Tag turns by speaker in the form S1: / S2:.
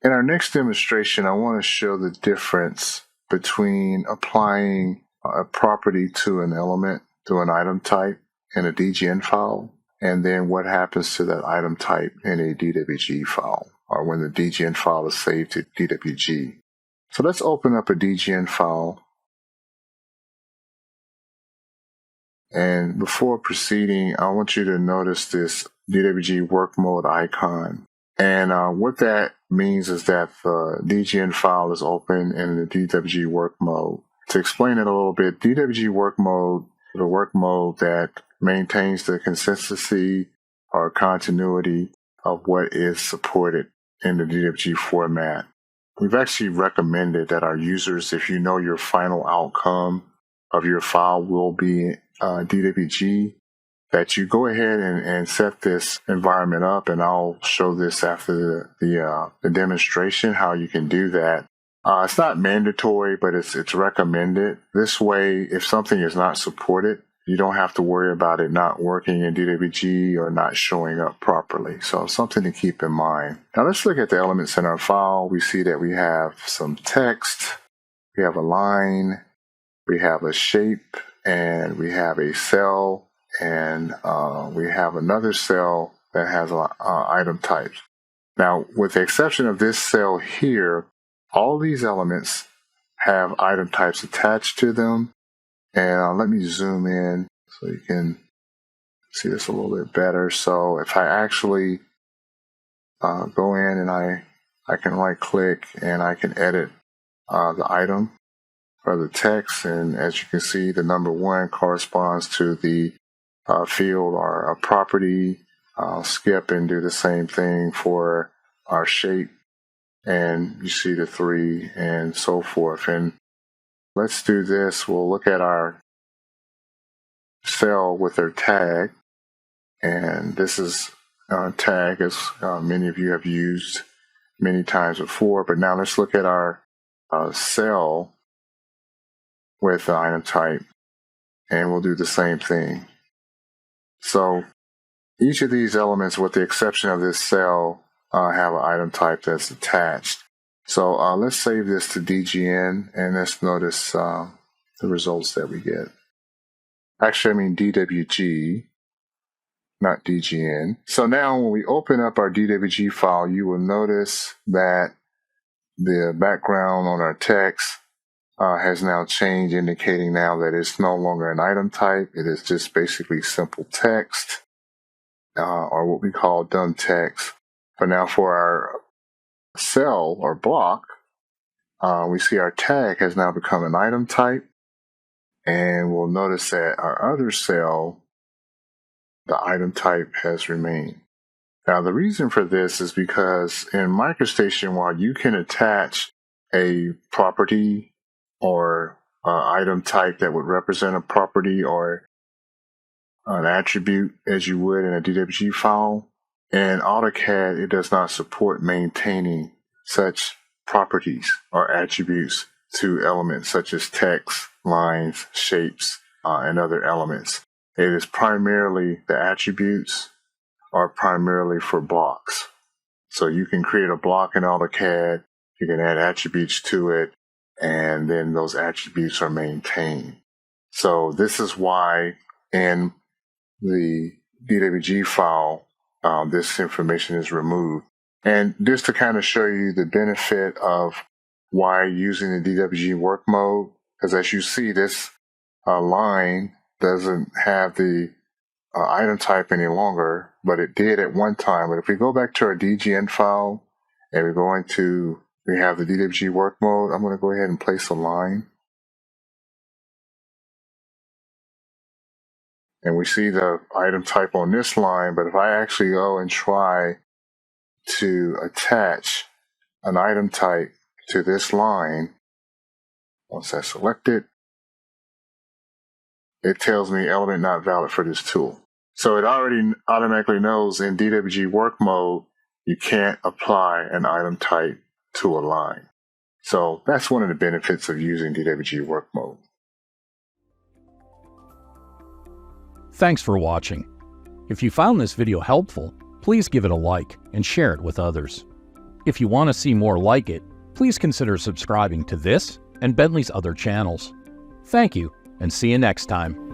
S1: In our next demonstration, I want to show the difference between applying a property to an element, to an item type in a DGN file, and then what happens to that item type in a DWG file, or when the DGN file is saved to DWG. So let's open up a DGN file. And before proceeding, I want you to notice this DWG work mode icon. And what that means is that the DGN file is open in the DWG work mode. To explain it a little bit, DWG work mode, the work mode that maintains the consistency or continuity of what is supported in the DWG format. We've actually recommended that our users, if you know your final outcome of your file will be DWG, that you go ahead and set this environment up, and I'll show this after the demonstration, how you can do that. It's not mandatory, but it's recommended. This way, if something is not supported, you don't have to worry about it not working in DWG or not showing up properly. So something to keep in mind. Now let's look at the elements in our file. We see that we have some text, we have a line, we have a shape, and we have a cell, and we have another cell that has item types. Now, with the exception of this cell here, all these elements have item types attached to them. And let me zoom in so you can see this a little bit better. So if I actually go in and I can right click and I can edit the item or the text, and as you can see, the number 1 corresponds to the field or a property. I'll skip and do the same thing for our shape, and you see the 3 and so forth. And let's do this. We'll look at our cell with our tag, and this is tag as many of you have used many times before. But now let's look at our cell with the item type, and we'll do the same thing. So each of these elements, with the exception of this cell, have an item type that's attached. So let's save this to DGN, and let's notice the results that we get. Actually, I mean DWG, not DGN. So now when we open up our DWG file, you will notice that the background on our text has now changed, indicating now that it's no longer an item type. It is just basically simple text, or what we call dumb text. But now for our cell or block, we see our tag has now become an item type, and we'll notice that our other cell, the item type has remained. Now the reason for this is because in MicroStation, while you can attach a property or item type that would represent a property or an attribute as you would in a DWG file, in AutoCAD it does not support maintaining such properties or attributes to elements such as text, lines, shapes, and other elements. It is primarily the attributes are primarily for blocks. So you can create a block in AutoCAD, you can add attributes to it, and then those attributes are maintained. So this is why in the DWG file, this information is removed. And just to kind of show you the benefit of why using the DWG work mode, because as you see, this line doesn't have the item type any longer, but it did at one time. But if we go back to our DGN file and we have the DWG work mode, I'm going to go ahead and place a line. And we see the item type on this line, but if I actually go and try to attach an item type to this line, once I select it, it tells me element not valid for this tool. So it already automatically knows in DWG work mode, you can't apply an item type to a line. So that's one of the benefits of using DWG work mode.
S2: Thanks for watching. If you found this video helpful, please give it a like and share it with others. If you want to see more like it, please consider subscribing to this and Bentley's other channels. Thank you, and see you next time.